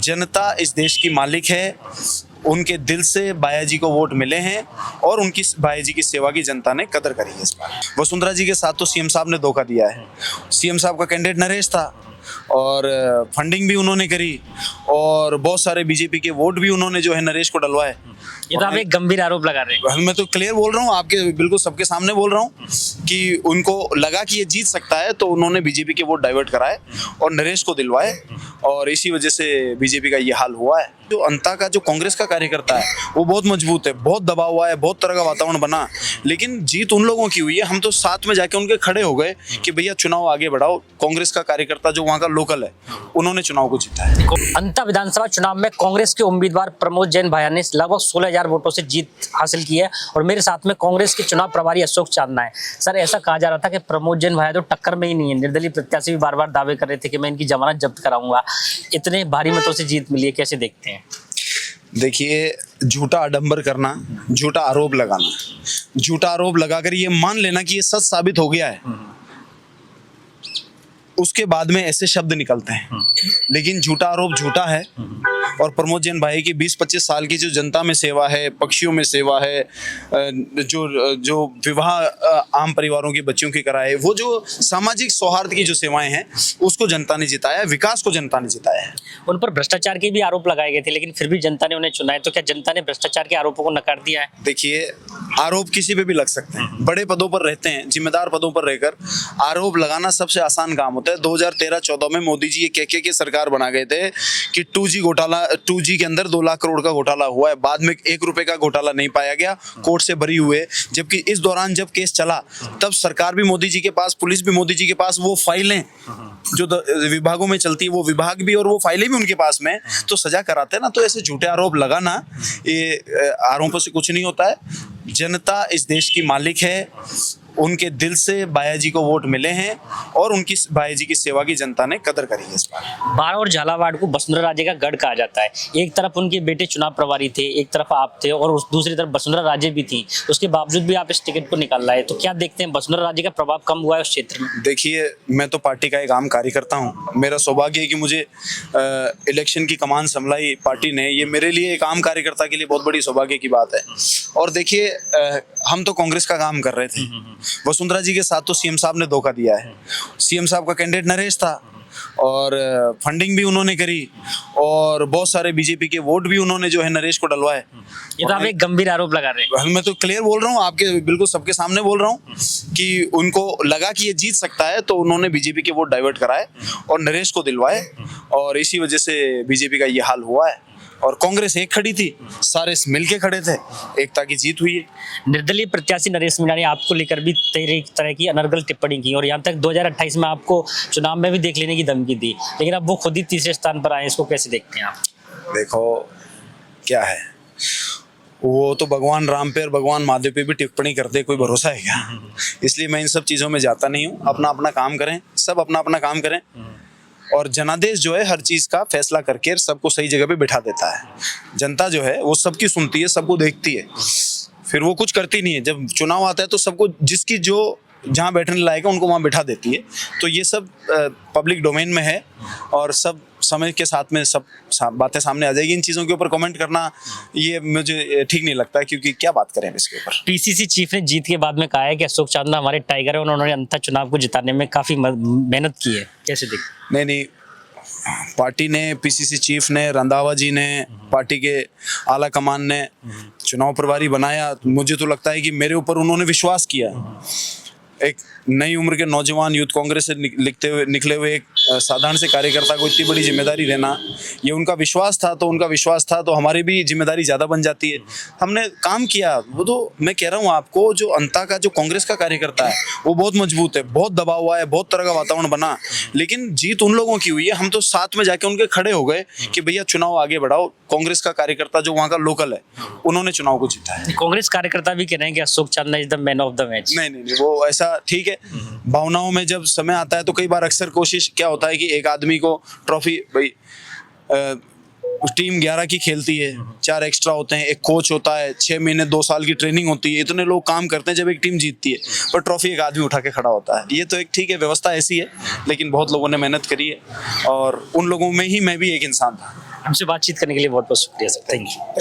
जनता इस देश की मालिक है। उनके दिल से बाया जी को वोट मिले हैं और उनकी बाया जी की सेवा की जनता ने कदर करी है इस बार। वसुंधरा जी के साथ तो सीएम साहब ने धोखा दिया है। सीएम साहब का कैंडिडेट नरेश था और फंडिंग भी उन्होंने करी और बहुत सारे बीजेपी के वोट भी उन्होंने जो है नरेश को डलवाए। ये तो आप एक गंभीर आरोप लगा रहे हैं। मैं तो क्लियर बोल रहा हूँ, आपके बिल्कुल सबके सामने बोल रहा हूँ कि उनको लगा कि ये जीत सकता है तो उन्होंने बीजेपी के वोट डाइवर्ट कराए और नरेश को दिलवाए और इसी वजह से बीजेपी का ये हाल हुआ है। जो अंता का जो कांग्रेस का कार्यकर्ता है वो बहुत मजबूत है, बहुत दबा हुआ है, बहुत तरह का वातावरण बना, लेकिन जीत उन लोगों की हुई है। हम तो साथ में जाके उनके खड़े हो गए कि भैया चुनाव आगे बढ़ाओ। कांग्रेस का कार्यकर्ता जो वहाँ का लोकल है उन्होंने चुनाव को जीता है। अंता विधानसभा चुनाव में कांग्रेस के उम्मीदवार प्रमोद जैन भाया ने लगभग 16,000 वोटों से जीत हासिल की है और मेरे साथ में कांग्रेस के चुनाव प्रभारी अशोक चांदना है। सर, ऐसा कहा जा रहा था कि प्रमोद जैन भाया तो टक्कर में ही नहीं है। निर्दलीय प्रत्याशी भी बार बार दावे कर रहे थे कि मैं इनकी जमानत जब्त कराऊंगा। इतने भारी मतों से जीत मिली है, कैसे देखते हैं? देखिए, झूठा आडंबर करना, झूठा आरोप लगाना, झूठा आरोप लगाकर ये मान लेना कि ये सच साबित हो गया है, उसके बाद में ऐसे शब्द निकलते हैं। लेकिन झूठा आरोप झूठा है और प्रमोद जैन भाई की 20-25 साल की जो जनता में सेवा है, पक्षियों में सेवा है, जो विवाह आम परिवारों के बच्चों की कराए, वो जो सामाजिक सौहार्द की जो सेवाएं हैं उसको जनता ने जिताया है, विकास को जनता ने जिताया है। उन पर भ्रष्टाचार के भी आरोप लगाए गए थे लेकिन फिर भी जनता ने उन्हें चुना है, तो क्या जनता ने भ्रष्टाचार के आरोपों को नकार दिया है? देखिए, आरोप किसी पे भी लग सकते हैं। बड़े पदों पर रहते हैं, जिम्मेदार पदों पर रहकर आरोप लगाना सबसे आसान काम होता है। 2013-14 में मोदी जी ये कह के सरकार बना गए थे कि 2G घोटाला, 2G के अंदर 2 लाख करोड़ का घोटाला हुआ है। बाद में 1 रुपए का घोटाला नहीं पाया गया, कोर्ट से बरी हुए। जबकि इस दौरान जब केस चला तब सरकार भी मोदी जी के पास, पुलिस भी मोदी जी के पास, वो फाइलें जो विभागों में चलती है वो विभाग भी और वो फाइलें भी उनके पास में, तो सजा कराते हैं ना। तो ऐसे झूठे आरोप लगाना, ये आरोपों से कुछ नहीं होता है। जनता इस देश की मालिक है। उनके दिल से बाया जी को वोट मिले हैं और उनकी बाया जी की सेवा की जनता ने कदर करी है इस बार। बारा और झालावाड़ को वसुंधरा राजे का गढ़ कहा जाता है। एक तरफ उनके बेटे चुनाव प्रभारी थे, एक तरफ आप थे और दूसरी तरफ वसुंधरा राजे भी थी। उसके बावजूद भी आप इस टिकट को निकाल रहे हैं, तो क्या देखते हैं वसुंधरा राजे का प्रभाव कम हुआ है उस क्षेत्र में? देखिए, मैं तो पार्टी का एक आम कार्यकर्ता हूँ। मेरा सौभाग्य है कि मुझे इलेक्शन की कमान संभलाई पार्टी ने। ये मेरे लिए एक आम कार्यकर्ता के लिए बहुत बड़ी सौभाग्य की बात है। और देखिए, हम तो कांग्रेस का काम कर रहे थे। वसुंधरा जी के साथ तो सीएम साहब ने धोखा दिया है। सीएम साहब का कैंडिडेट नरेश था और फंडिंग भी उन्होंने करी और बहुत सारे बीजेपी के वोट भी उन्होंने जो है नरेश को डलवाए। ये तो आप एक गंभीर आरोप लगा रहे हैं। मैं तो क्लियर बोल रहा हूँ, आपके बिल्कुल सबके सामने बोल रहा हूँ कि उनको लगा कि ये जीत सकता है तो उन्होंने बीजेपी के वोट डाइवर्ट कराए और नरेश को दिलवाए और इसी वजह से बीजेपी का ये हाल हुआ है। और कांग्रेस एक खड़ी थी, सारे मिलके खड़े थे, एकता की जीत हुई है। निर्दलीय प्रत्याशी नरेश मीणा ने आपको लेकर भी तरह की अनर्गल टिप्पणी की और यहाँ तक 2028 में आपको चुनाव में भी देख लेने की धमकी दी, लेकिन अब वो खुद ही तीसरे स्थान पर आए। इसको कैसे देखते हैं आप? देखो, क्या है, वो तो भगवान राम पे और भगवान महादेव पे भी टिप्पणी करते, कोई भरोसा है क्या? इसलिए मैं इन सब चीज़ों में जाता नहीं हूँ। अपना अपना काम करें, सब अपना अपना काम करें और जनादेश जो है हर चीज़ का फैसला करके सबको सही जगह पे बिठा देता है। जनता जो है वो सबकी सुनती है, सबको देखती है, फिर वो कुछ करती नहीं है। जब चुनाव आता है तो सबको, जिसकी जो जहाँ बैठने लायक है उनको वहाँ बिठा देती है। तो ये सब पब्लिक डोमेन में है और सब समय के साथ में सब बातें सामने आ जाएगी। इन चीज़ों के ऊपर कमेंट करना ये मुझे ठीक नहीं लगता है, क्योंकि क्या बात करें इसके ऊपर। पीसीसी चीफ ने जीत के बाद में कहा है कि अशोक चांदना हमारे टाइगर है, उन्होंने अंततः चुनाव को जिताने में काफ़ी मेहनत की है। कैसे देखते? नहीं, पार्टी ने, पीसीसी चीफ ने, रंधावा जी ने, पार्टी के आला कमान ने चुनाव प्रभारी बनाया। मुझे तो लगता है कि मेरे ऊपर उन्होंने विश्वास किया। एक नई उम्र के नौजवान यूथ कांग्रेस से निकले हुए एक साधारण से कार्यकर्ता को इतनी बड़ी जिम्मेदारी देना, ये उनका विश्वास था। तो उनका विश्वास था तो हमारी भी जिम्मेदारी ज़्यादा बन जाती है। हमने काम किया। वो तो मैं कह रहा हूँ आपको, जो अंता का जो कांग्रेस का कार्यकर्ता है वो बहुत मजबूत है, बहुत दबा हुआ है, बहुत तरह का वातावरण बना, लेकिन जीत उन लोगों की हुई है। हम तो साथ में जाके उनके खड़े हो गए कि भैया चुनाव आगे बढ़ाओ। कांग्रेस का कार्यकर्ता जो वहाँ का लोकल है उन्होंने चुनाव को जीता है। कांग्रेस कार्यकर्ता भी कह रहे हैं कि Ashok Chandna is the man of the match. नहीं, वो ऐसा ठीक है। भावनाओं में जब समय आता है तो कई बार अक्सर कोशिश क्या होता है कि एक आदमी को ट्रॉफी, भाई टीम 11 की खेलती है, 4 एक्स्ट्रा होते हैं, एक कोच होता है, 6 महीने 2 साल की ट्रेनिंग होती है, इतने लोग काम करते हैं जब एक टीम जीतती है, पर ट्रॉफी एक आदमी उठा के खड़ा होता है। ये तो एक ठीक है, व्यवस्था ऐसी है, लेकिन बहुत लोगों ने मेहनत करी है और उन लोगों में ही मैं भी एक इंसान था। हमसे बातचीत करने के लिए बहुत बहुत शुक्रिया सर, थैंक यू।